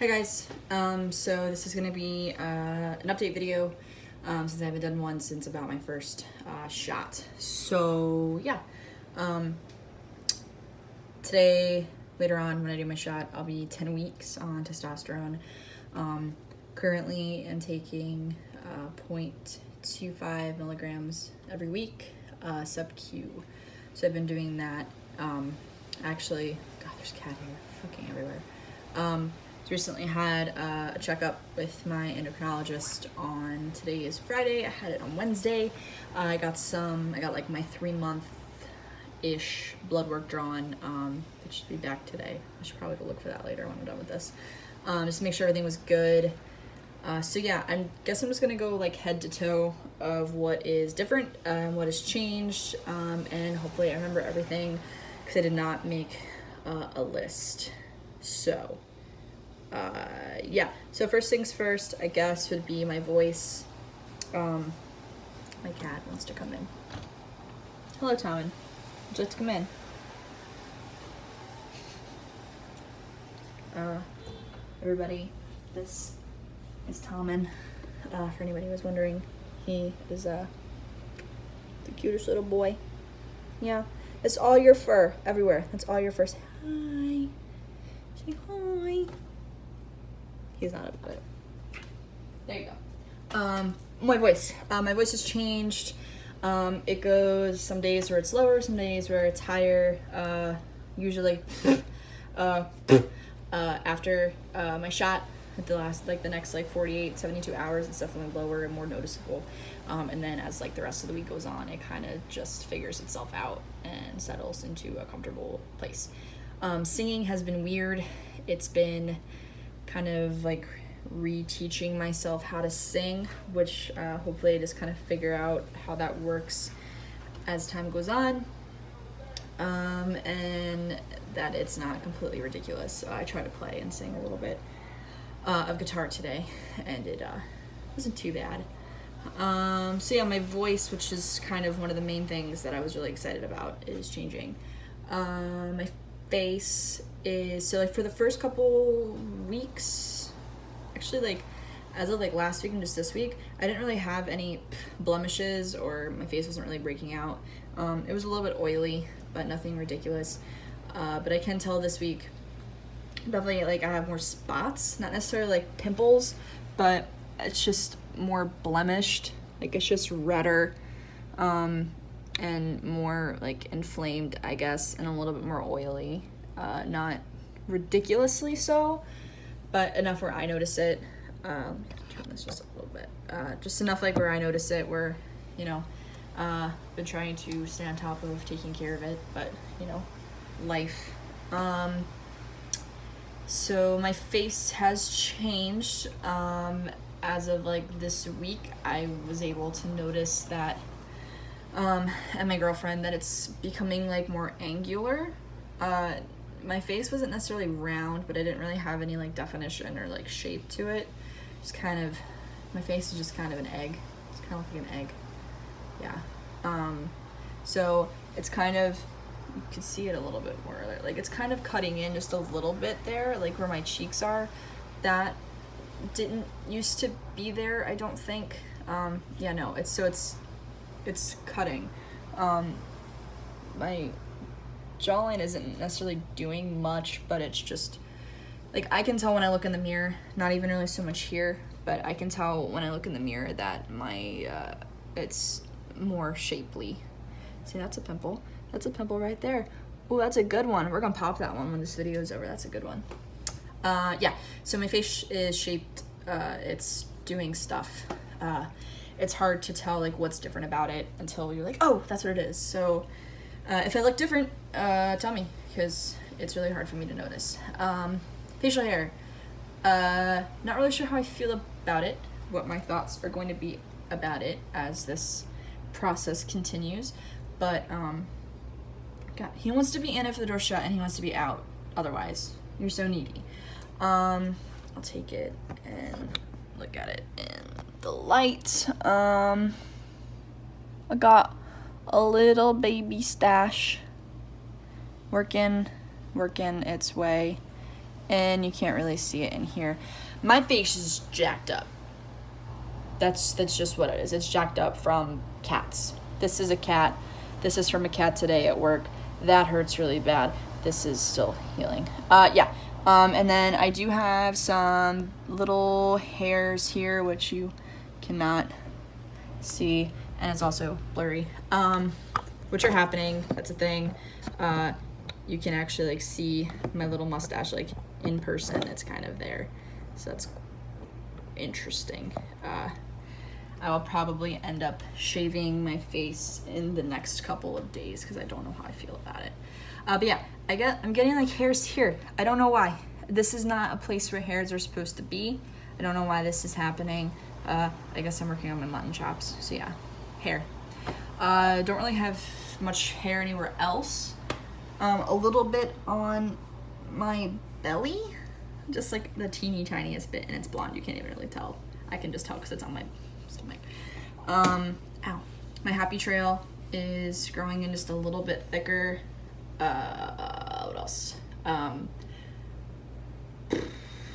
Hi guys, so this is going to be an update video since I haven't done one since about my first shot. So yeah, today, later on when I do my shot, I'll be 10 weeks on testosterone. Currently I'm taking 0.25 milligrams every week, sub-Q. So I've been doing that. Actually, God, there's cat hair fucking everywhere. Recently had a checkup with my endocrinologist on, today is Friday, I had it on Wednesday. I got like my 3-month-ish blood work drawn. It should be back today. I should probably go look for that later when I'm done with this. Just to make sure everything was good. So yeah, I guess I'm just gonna go like head to toe of what is different, what has changed, and hopefully I remember everything because I did not make a list. So yeah, so first things first, I guess, would be my voice. My cat wants to come in. Hello, Tommen. Would you like to come in? Everybody, this is Tommen. For anybody who was wondering, he is the cutest little boy. Yeah, it's all your fur everywhere. That's all your fur. Say hi. Say hi. He's not about it. There you go. My voice. My voice has changed. It goes some days where it's lower, some days where it's higher. Usually, after my shot, at the next 48, 72 hours, it's definitely lower and more noticeable. And then as the rest of the week goes on, it kind of just figures itself out and settles into a comfortable place. Singing has been weird. It's been kind of reteaching myself how to sing, which hopefully I just kind of figure out how that works as time goes on, and that it's not completely ridiculous. So I try to play and sing a little bit of guitar today, and it wasn't too bad. So yeah, my voice, which is kind of one of the main things that I was really excited about, is changing. My face is, so for the first couple weeks, actually as of last week and just this week, I didn't really have any blemishes, or my face wasn't really breaking out. It was a little bit oily, but nothing ridiculous. But I can tell this week, definitely I have more spots, not necessarily pimples, but it's just more blemished. It's just redder, and more inflamed, I guess, and a little bit more oily. Not ridiculously so, but enough where I notice it. Turn this just a little bit. Just enough where I notice it, where, been trying to stay on top of taking care of it, but, life. So my face has changed. As of this week, I was able to notice that, and my girlfriend, that it's becoming more angular. My face wasn't necessarily round, but I didn't really have any definition or shape to it. Just kind of, my face is just kind of an egg. It's kind of like an egg. Yeah. So it's kind of, you can see it a little bit more. It's kind of cutting in just a little bit there, where my cheeks are. That didn't used to be there, I don't think. Yeah, no, it's cutting. My jawline isn't necessarily doing much, but it's just I can tell when I look in the mirror, not even really so much here, but I can tell when I look in the mirror that my it's more shapely. See, that's a pimple right there. Oh, that's a good one. We're gonna pop that one when this video is over. That's a good one. Yeah, so my face is shaped. It's doing stuff. It's hard to tell what's different about it until you're oh, that's what it is. So if I look different, tell me, because it's really hard for me to notice. Facial hair. Not really sure how I feel about it, what my thoughts are going to be about it as this process continues. But, God, he wants to be in if the door's shut, and he wants to be out otherwise. You're so needy. I'll take it and look at it in the light. I got a little baby stash working its way and you can't really see it in here. My face is jacked up. That's just what it is. It's jacked up from cats. This is a cat. This is from a cat today at work. That hurts really bad. This is still healing. And then I do have some little hairs here, which you cannot see, and it's also blurry, which are happening. That's a thing. You can actually like see my little mustache like in person. It's kind of there, so that's interesting. I will probably end up shaving my face in the next couple of days because I don't know how I feel about it. But yeah, I'm getting like hairs here. I don't know why. This is not a place where hairs are supposed to be. I don't know why this is happening. I guess I'm working on my mutton chops. So yeah, hair. Don't really have much hair anywhere else. A little bit on my belly, just like the teeny tiniest bit, and it's blonde. You can't even really tell. I can just tell because it's on my stomach. Ow. My happy trail is growing in just a little bit thicker. What else? My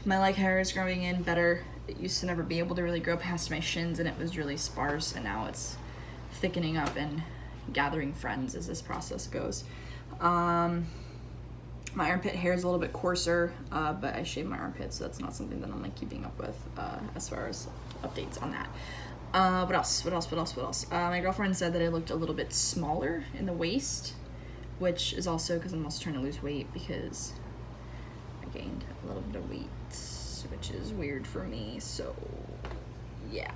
leg hair is growing in better. It used to never be able to really grow past my shins, and it was really sparse, and now it's thickening up and gathering friends as this process goes. My armpit hair is a little bit coarser, but I shave my armpits, so that's not something that I'm like keeping up with as far as updates on that. What else? My girlfriend said that I looked a little bit smaller in the waist, which is also because I'm also trying to lose weight because I gained a little bit of weight, which is weird for me. So yeah,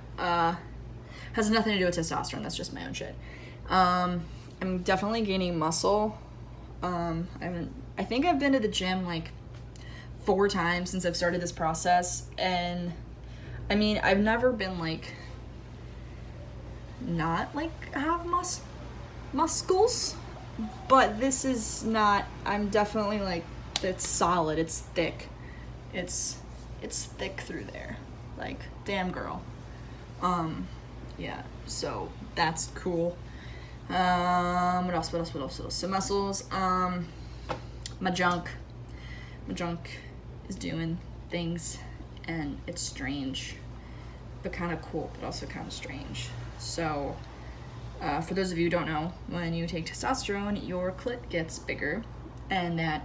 has nothing to do with testosterone. That's just my own shit. I'm definitely gaining muscle. I think I've been to the gym like 4 times since I've started this process, and I mean, I've never been like not like have muscles, but this is not. I'm definitely like, it's solid, it's thick, it's thick through there, like damn girl. Yeah, so that's cool. What else? So muscles. My junk is doing things, and it's strange, but kind of cool, but also kind of strange. So, for those of you who don't know, when you take testosterone, your clit gets bigger, and that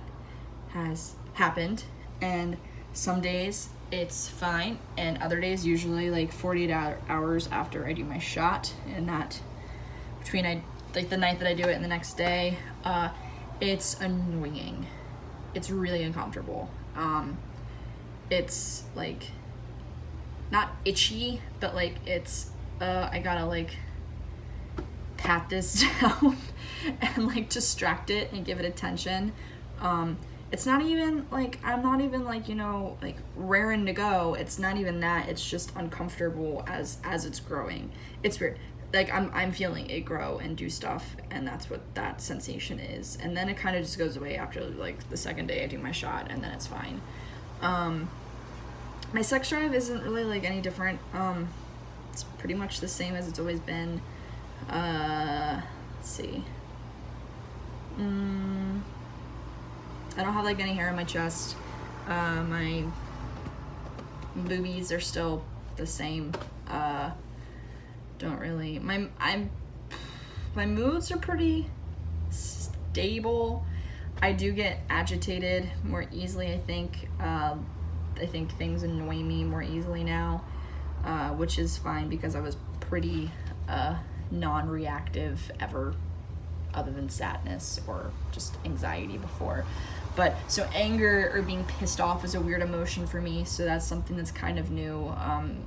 has happened. And some days it's fine, and other days, usually like 48 hours after I do my shot, and that between like the night that I do it and the next day, it's annoying. It's really uncomfortable. It's like not itchy, but like it's I gotta like pat this down and like distract it and give it attention. It's not even like, I'm not even like, you know, like raring to go. It's not even that. It's just uncomfortable as it's growing. It's weird. Like I'm feeling it grow and do stuff, and that's what that sensation is. And then it kind of just goes away after like the second day I do my shot, and then it's fine. My sex drive isn't really like any different. It's pretty much the same as it's always been. Let's see. I don't have like any hair on my chest. My boobies are still the same. Don't really. My moods are pretty stable. I do get agitated more easily, I think. I think things annoy me more easily now, which is fine because I was pretty non-reactive ever, other than sadness or just anxiety before. But so anger or being pissed off is a weird emotion for me, so that's something that's kind of new.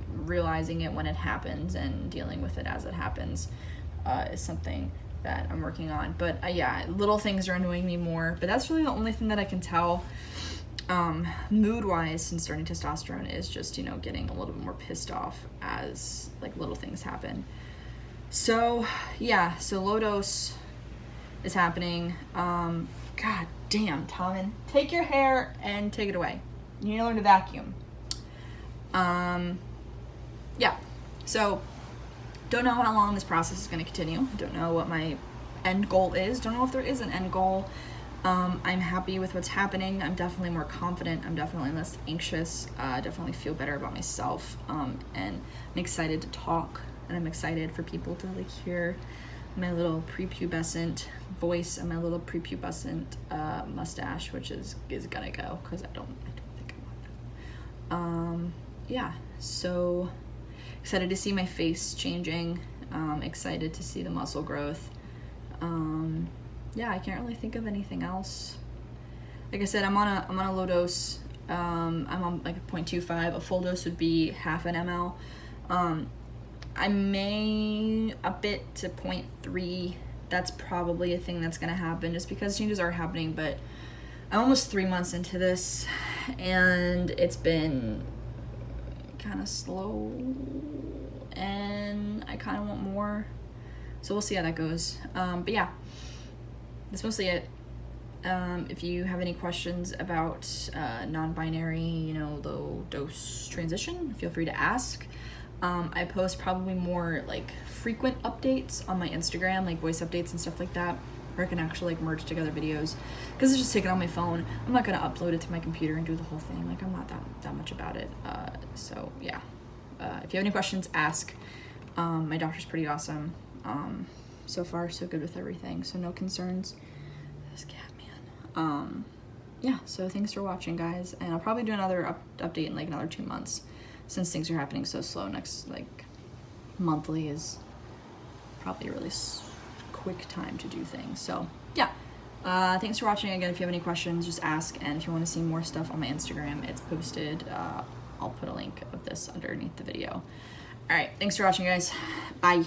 Realizing it when it happens and dealing with it as it happens is something that I'm working on. But yeah, little things are annoying me more, but that's really the only thing that I can tell mood-wise since starting testosterone is just, you know, getting a little bit more pissed off as like little things happen. So yeah, so low dose is happening. God damn, Tommen, take your hair and take it away. You need to learn to vacuum. Yeah, so don't know how long this process is going to continue. Don't know what my end goal is. Don't know if there is an end goal. I'm happy with what's happening. I'm definitely more confident. I'm definitely less anxious. Definitely feel better about myself. And I'm excited to talk, and I'm excited for people to like hear my little prepubescent voice and my little prepubescent mustache, which is gonna go because I don't think I want that. Yeah, so excited to see my face changing. Excited to see the muscle growth. Yeah, I can't really think of anything else. Like I said, I'm on a low dose. I'm on like a 0.25. A full dose would be half an ml. I may up it to 0.3. That's probably a thing that's gonna happen just because changes are happening, but I'm almost 3 months into this and it's been kind of slow and I kind of want more. So we'll see how that goes. But yeah, that's mostly it. If you have any questions about non-binary, low dose transition, feel free to ask. I post probably more like frequent updates on my Instagram, like voice updates and stuff like that, where I can actually like merge together videos, because it's just taken on my phone. I'm not gonna upload it to my computer and do the whole thing. Like I'm not that much about it. So yeah, if you have any questions, ask. My doctor's pretty awesome. So far so good with everything, so no concerns. This cat, man. Yeah, so thanks for watching, guys, and I'll probably do another update in like another 2 months, since things are happening so slow. Next like monthly is probably a really quick time to do things. So yeah, thanks for watching. Again, if you have any questions, just ask, and if you want to see more stuff on my Instagram, it's posted. I'll put a link of this underneath the video. All right, thanks for watching, guys. Bye.